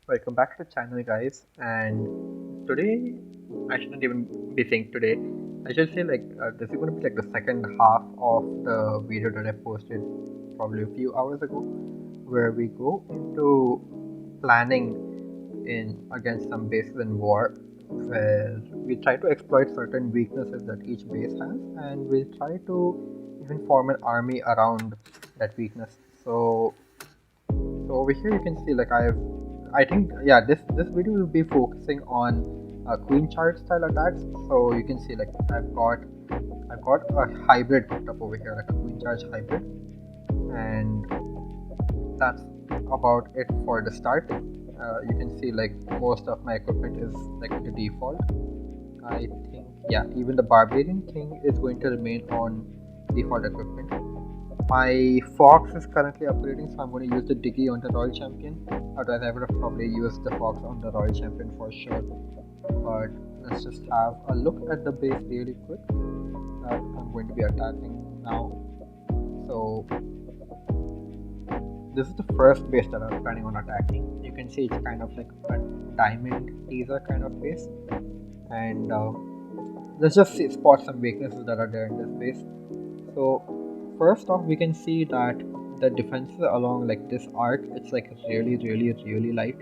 Welcome back to the channel, guys. And today, I shouldn't even be saying today. I should say this is going to be like the second half of the video that I posted probably a few hours ago, where we go into planning in against some bases in war, where we try to exploit certain weaknesses that each base has, and we'll try to even form an army around that weakness. So over here you can see I think yeah this video will be focusing on queen charge style attacks. So you can see I've got a hybrid put up over here, like a queen charge hybrid, and that's about it for the start. You can see like most of my equipment is like the default. I think yeah, even the barbarian king is going to remain on default equipment. My fox is currently upgrading, so I'm going to use the diggy on the royal champion. Otherwise I would have probably used the fox on the royal champion for sure. But let's just have a look at the base really quick that I'm going to be attacking now. So this is the first base that I'm planning on attacking. You can see it's kind of like a diamond teaser kind of base, and let's just spot some weaknesses that are there in this base. So first off, we can see that the defenses along like this arc, it's like really light,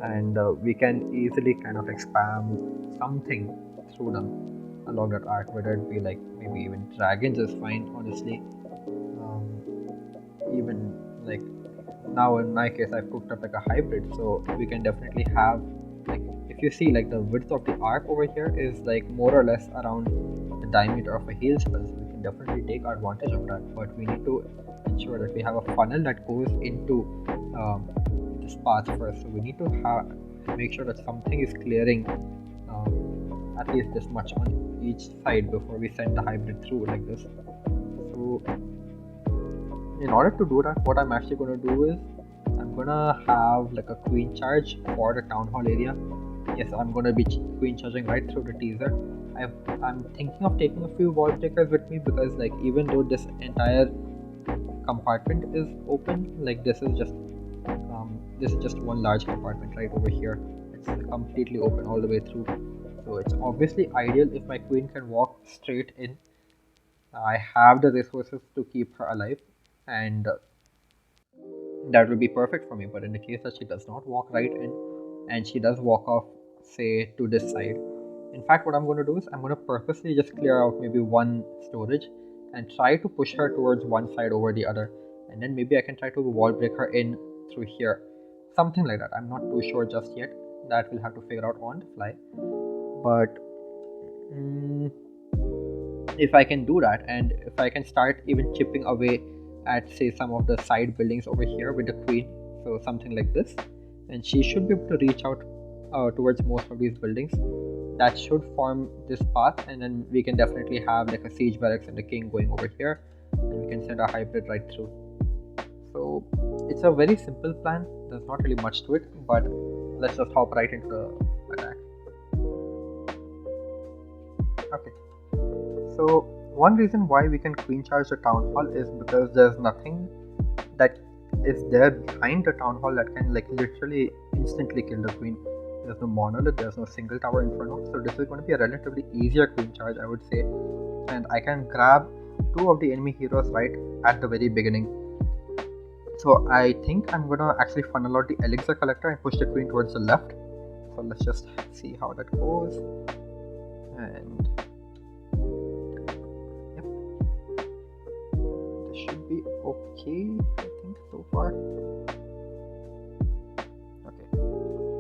and we can easily kind of like spam something through them along that arc, whether it be like maybe even dragons is fine, honestly. Even like now in my case I've cooked up like a hybrid, so we can definitely have like, if you see like the width of the arc over here is like more or less around the diameter of a heal spell, so we can definitely take advantage of that. But we need to ensure that we have a funnel that goes into this path first, so we need to make sure that something is clearing at least this much on each side before we send the hybrid through like this. So in order to do that, what I'm actually going to do is I'm going to have like a queen charge for the town hall area. Yes, I'm going to be queen charging right through the teaser. I'm thinking of taking a few wall breakers with me, because like even though this entire compartment is open, like this is just one large compartment right over here. It's completely open all the way through, so it's obviously ideal if my queen can walk straight in. I have the resources to keep her alive, and that will be perfect for me. But in the case that she does not walk right in and she does walk off, say, to this side, in fact what I'm going to do is I'm going to purposely just clear out maybe one storage and try to push her towards one side over the other, and then maybe I can try to wall break her in through here, something like that. I'm not too sure just yet. That we'll have to figure out on the fly. But if I can do that, and if I can start even chipping away at say some of the side buildings over here with the queen, so something like this, and she should be able to reach out towards most of these buildings. That should form this path, and then we can definitely have like a siege barracks and the king going over here, and we can send a hybrid right through. So it's a very simple plan, there's not really much to it, but let's just hop right into the attack. Okay, so one reason why we can queen charge the town hall is because there's nothing that is there behind the town hall that can like literally instantly kill the queen. There's no monolith, there's no single tower inferno, so this is going to be a relatively easier queen charge, I would say. And I can grab two of the enemy heroes right at the very beginning. So I think I'm gonna actually funnel out the elixir collector and push the queen towards the left. So let's just see how that goes. And should be okay, I think, so far. Okay,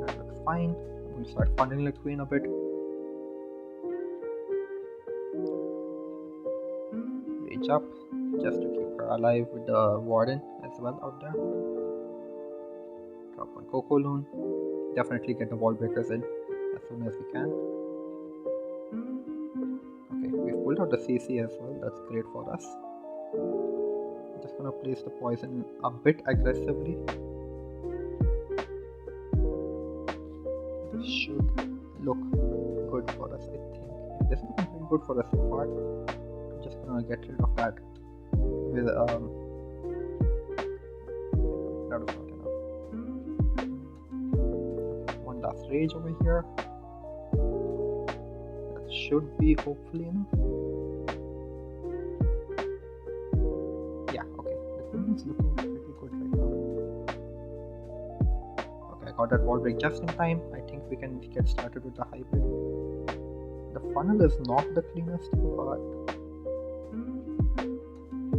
that looks fine. We'll start funneling the queen a bit. Reach up just to keep her alive with the warden as well out there. Drop one cocoa loon. Definitely get the wall breakers in as soon as we can. Okay, we've pulled out the CC as well, that's great for us. Just gonna place the poison a bit aggressively. This should look good for us, I think. This is looking pretty good for us so far. I'm just gonna get rid of that with that was not enough. rage over here. That should be hopefully enough. Yeah, okay. The queen is looking pretty good right now. Okay, I got that wall break just in time. I think we can get started with the hybrid. The funnel is not the cleanest, but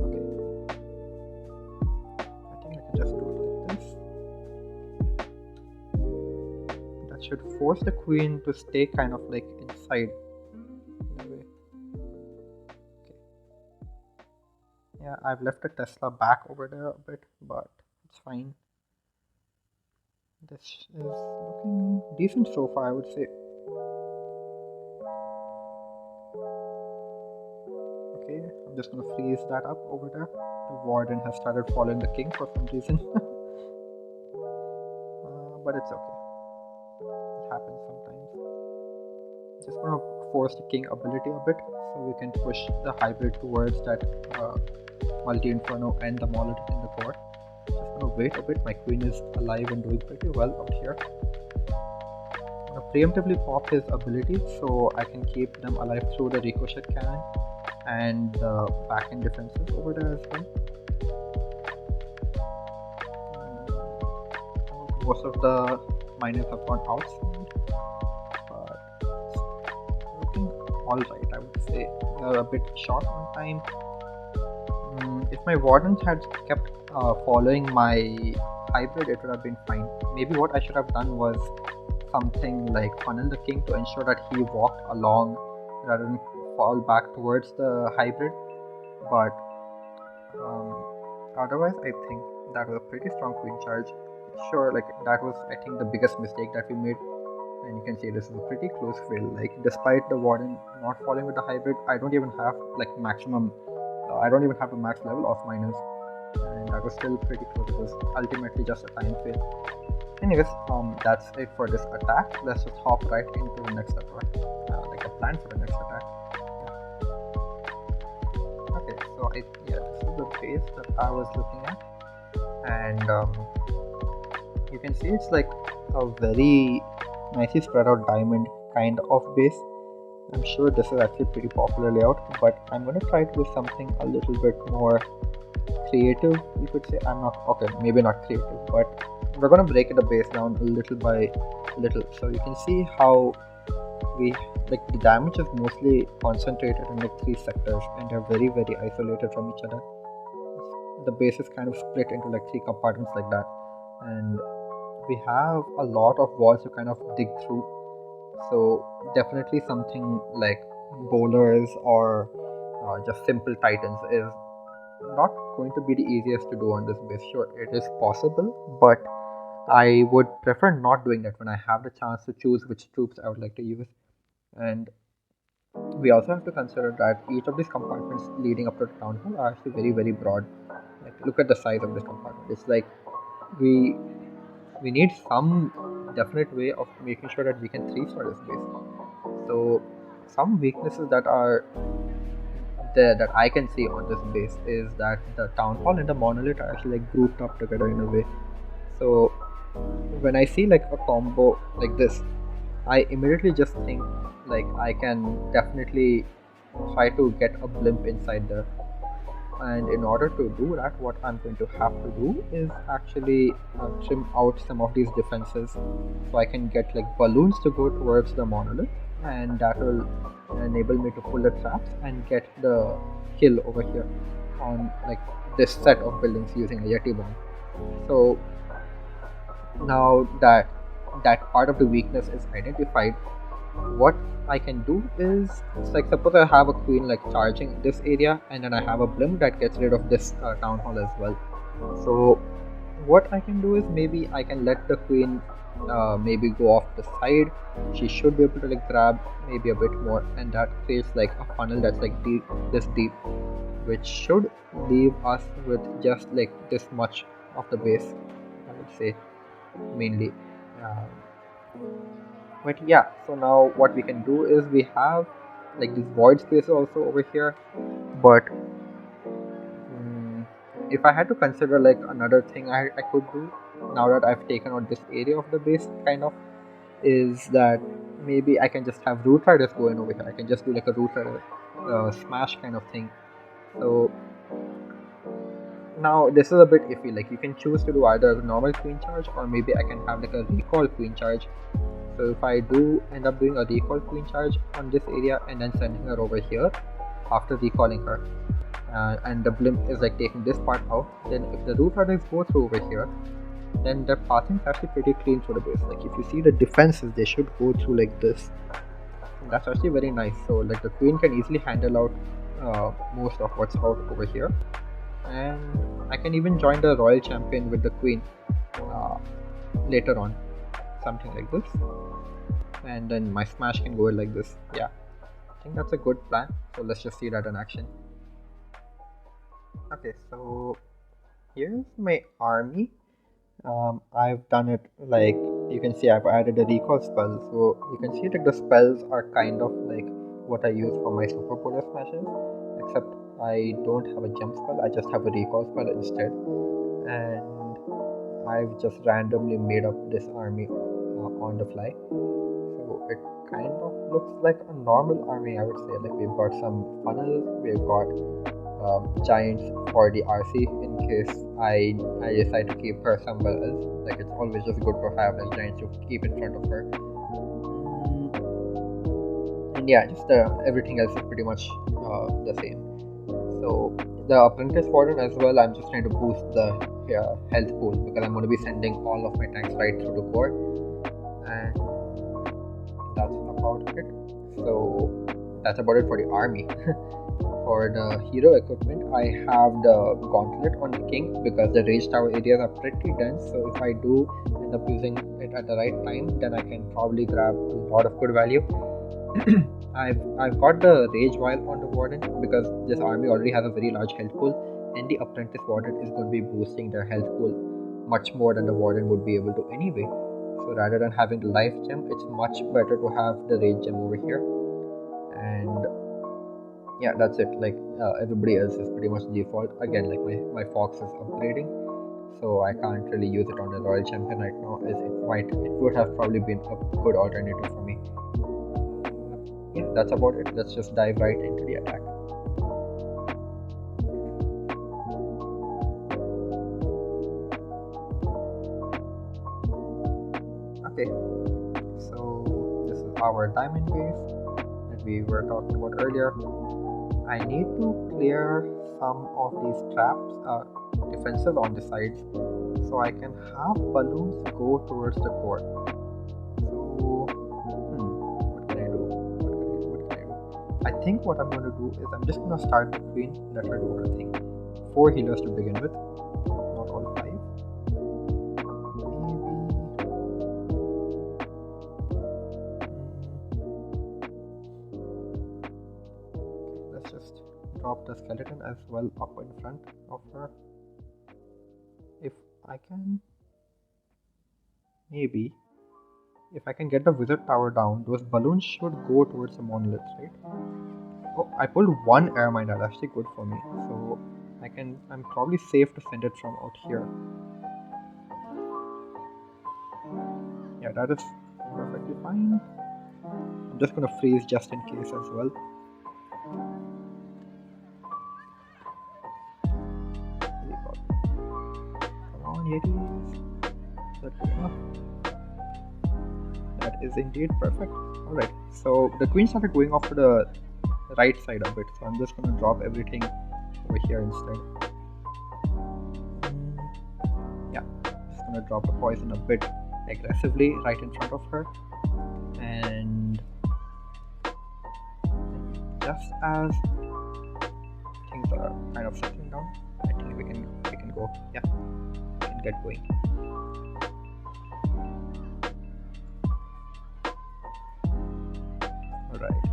okay. I think I can just do it like this. That should force the queen to stay kind of like inside in a way. Okay. Yeah, I've left the Tesla back over there a bit, but it's fine. This is looking decent so far, I would say. Okay, I'm just gonna freeze that up over there. The warden has started following the king for some reason. But it's okay. It happens sometimes. Just gonna force the king ability a bit so we can push the hybrid towards that multi-inferno and the monolith in the core. Just gonna wait a bit. My queen is alive and doing pretty well out here. I'm gonna preemptively pop his ability so I can keep them alive through the ricochet cannon and the back-end defenses over there as well. Most of the miners have gone outside, but it's looking alright, I would say. We are a bit short on time. If my wardens had kept following my hybrid, it would have been fine. Maybe what I should have done was something like funnel the king to ensure that he walked along rather than fall back towards the hybrid. But otherwise, I think that was a pretty strong queen charge. Sure, like that was, I think, the biggest mistake that we made. And you can see this is a pretty close fail. Like, despite the warden not falling with the hybrid, I don't even have like maximum. I don't even have a max level of miners, and that was still pretty close. It was ultimately just a time fail. Anyways, that's it for this attack. Let's just hop right into the next attack. Like a plan for the next attack. Yeah. Okay, so this is the base that I was looking at, and you can see it's like a very nicely spread out diamond kind of base. I'm sure this is actually pretty popular layout, but I'm going to try to do something a little bit more creative, you could say. Maybe not creative, but we're going to break the base down a little by little. So you can see how the damage is mostly concentrated in like 3 sectors, and they're very, very isolated from each other. The base is kind of split into like 3 compartments like that, and we have a lot of walls to kind of dig through. So definitely something like bowlers or just simple titans is not going to be the easiest to do on this base. Sure, it is possible, but I would prefer not doing that when I have the chance to choose which troops I would like to use. And we also have to consider that each of these compartments leading up to the town hall are actually very, very broad. Like, look at the size of this compartment. It's like we need some definite way of making sure that we can 3-star this base. So some weaknesses that are there that I can see on this base is that the town hall and the monolith are actually like grouped up together in a way. So when I see like a combo like this, I immediately just think like I can definitely try to get a blimp inside there. And in order to do that, what I'm going to have to do is actually trim out some of these defenses so I can get like balloons to go towards the monolith, and that will enable me to pull the traps and get the kill over here on like this set of buildings using a Yeti bomb. So now that part of the weakness is identified, what I can do is, it's like, suppose I have a queen like charging this area, and then I have a blimp that gets rid of this town hall as well. So what I can do is maybe I can let the queen maybe go off the side. She should be able to like grab maybe a bit more, and that creates like a funnel that's like this deep, which should leave us with just like this much of the base, I would say, mainly. But yeah, so now what we can do is we have like this void space also over here, but if I had to consider like another thing I could do now that I've taken out this area of the base kind of, is that maybe I can just have root riders going over here. I can just do like a root rider smash kind of thing. So now this is a bit iffy. Like you can choose to do either a normal queen charge, or maybe I can have like a recall queen charge. So if I do end up doing a recall queen charge on this area and then sending her over here after recalling her, and the blimp is like taking this part out, then if the root riders go through over here, then the pathing is actually pretty clean through the base. Like if you see the defenses, they should go through like this. That's actually very nice. So like the queen can easily handle out most of what's out over here, and I can even join the royal champion with the queen later on, something like this, and then my smash can go like this. Yeah, I think that's a good plan. So let's just see that in action. Okay, so here's my army. I've done it like you can see I've added a recall spell, so you can see that the spells are kind of like what I use for my super polar smashes, except I don't have a jump spell, I just have a recall spell instead. And I've just randomly made up this army on the fly, so it kind of looks like a normal army, I would say. Like we've got some funnels, we've got giants for the RC in case I decide to keep her somewhere else. Like it's always just good to have like giants to keep in front of her. And yeah, just everything else is pretty much the same. So the apprentice warden as well, I'm just trying to boost the health pool because I'm going to be sending all of my tanks right through the core, and that's about it. So that's about it for the army. For the hero equipment, I have the gauntlet on the king because the rage tower areas are pretty dense. So if I do end up using it at the right time, then I can probably grab a lot of good value. I've got the rage vial on the warden because this army already has a very large health pool, and the apprentice warden is going to be boosting their health pool much more than the warden would be able to anyway. So rather than having the life gem, it's much better to have the rage gem over here. And yeah, that's it. Like everybody else is pretty much default. Again, like my fox is upgrading, so I can't really use it on the royal champion right now, as it would have probably been a good alternative for me. Yeah, that's about it. Let's just dive right into the attack. Okay, so this is our diamond base that we were talking about earlier. I need to clear some of these traps, defenses on the sides, so I can have balloons go towards the core. So, what can I do? What can I do? I think what I'm going to do is I'm just going to start the queen, let her do her thing. 4 healers to begin with, not all 5. Let's just drop the skeleton as well up in front of her. If I can, maybe if I can get the wizard tower down, those balloons should go towards the monoliths, right? Oh, I pulled 1 air mine. That's actually good for me. So I'm probably safe to send it from out here. Yeah, that is perfectly fine. I'm just gonna freeze just in case as well. Come on, Yetis. That's good enough. That is indeed perfect. Alright, so the queen started going off to the right side of it, so I'm just gonna drop everything over here instead. Yeah, just gonna drop the poison a bit aggressively right in front of her, and just as things are kind of settling down, I think we can go. Yeah, we can get going. Alright,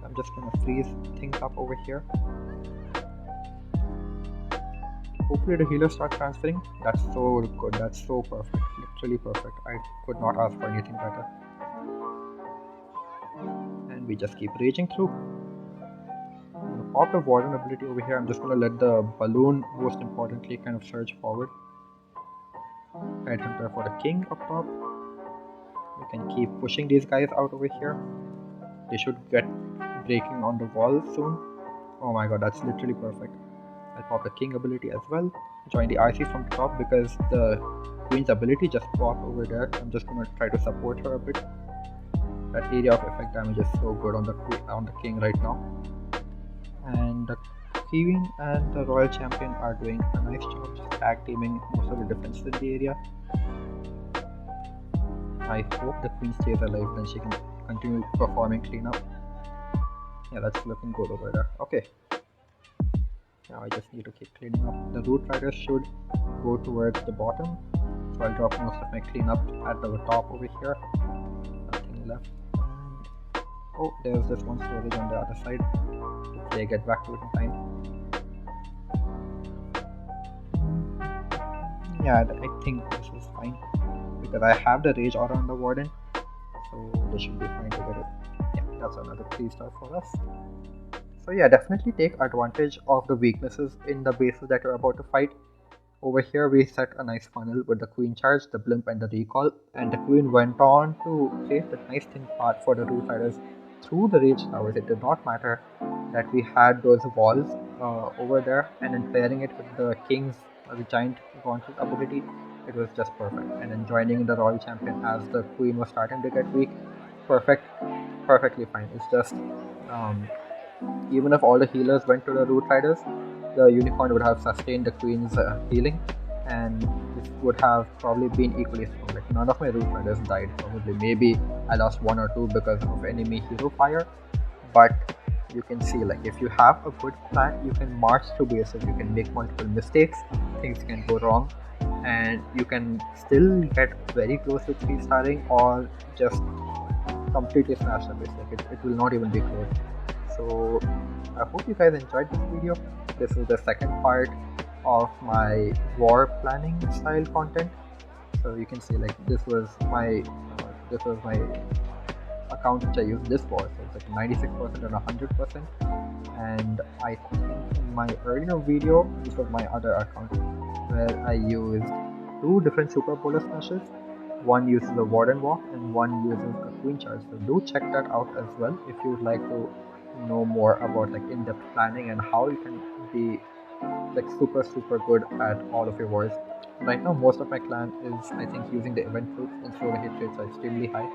I'm just gonna freeze things up over here. Hopefully the healers start transferring. That's so good. That's so perfect. Literally perfect. I could not ask for anything better. And we just keep raging through. I'm gonna pop the warden ability over here. I'm just gonna let the balloon, most importantly, kind of surge forward. Headhunter for the king up top. You can keep pushing these guys out over here. They should get breaking on the wall soon. Oh my god, that's literally perfect. I'll pop the king ability as well. Join the RC from top because the queen's ability just popped over there. I'm just gonna try to support her a bit. That area of effect damage is so good on the king right now. And the queen and the royal champion are doing a nice job just tag teaming most of the defense in the area. I hope the queen stays alive, then she can continue performing cleanup. Yeah, that's looking good over there. Okay. Now I just need to keep cleaning up. The root riders should go towards the bottom. So I'll drop most of my cleanup at the top over here. Nothing left. And oh, there's this one storage on the other side. Hopefully I get back to it in time. Yeah, I think this is fine. Because I have the rage aura on the warden. So they should be fine to get it. Yeah, that's another 3-star for us. So yeah, definitely take advantage of the weaknesses in the bases that you're about to fight. Over here we set a nice funnel with the queen charge, the blimp and the recall, and the queen went on to create the nice thin path for the root riders through the rage towers. It did not matter that we had those walls over there, and then pairing it with the king's giant gauntlet ability, it was just perfect. And then joining the royal champion as the queen was starting to get weak, perfectly fine. It's just even if all the healers went to the root riders, the unicorn would have sustained the queen's healing, and this would have probably been equally strong. Like none of my root riders died. Probably, maybe I lost 1 or 2 because of enemy hero fire. But you can see, like if you have a good plan, you can march through bases. You can make multiple mistakes. Things can go wrong, and you can still get very close to 3-starring or just completely smash the base. Like it will not even be close. So I hope you guys enjoyed this video. This is the second part of my war planning style content. So you can see, like this was my account which I used this for. So it's like 96% and 100%. And I think in my earlier video, this was my other account where I used 2 different super bowler smashes. One uses the warden walk and one uses the queen charge. So do check that out as well if you would like to know more about like in-depth planning and how you can be like super good at all of your wars. Right now most of my clan is, I think, using the event fruits, and so the hit rates are extremely high,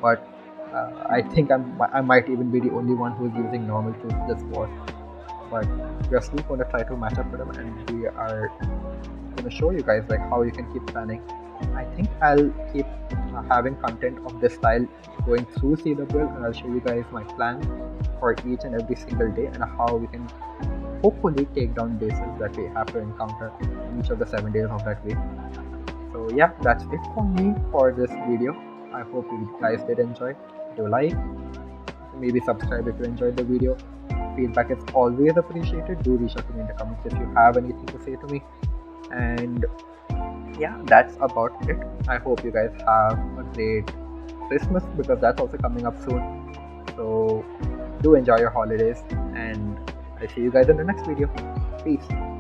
but I think I might even be the only one who is using normal fruits this war. But we are still going to try to match up with them, and we are going to show you guys like how you can keep planning. I think I'll keep having content of this style going through CWL, and I'll show you guys my plans for each and every single day and how we can hopefully take down bases that we have to encounter in each of the 7 days of that week. So yeah, that's it for me for this video. I hope you guys did enjoy. Do like, maybe subscribe if you enjoyed the video. Feedback is always appreciated. Do reach out to me in the comments if you have anything to say to me. And yeah, that's about it. I hope you guys have a great Christmas because that's also coming up soon. So do enjoy your holidays, and I'll see you guys in the next video. Peace.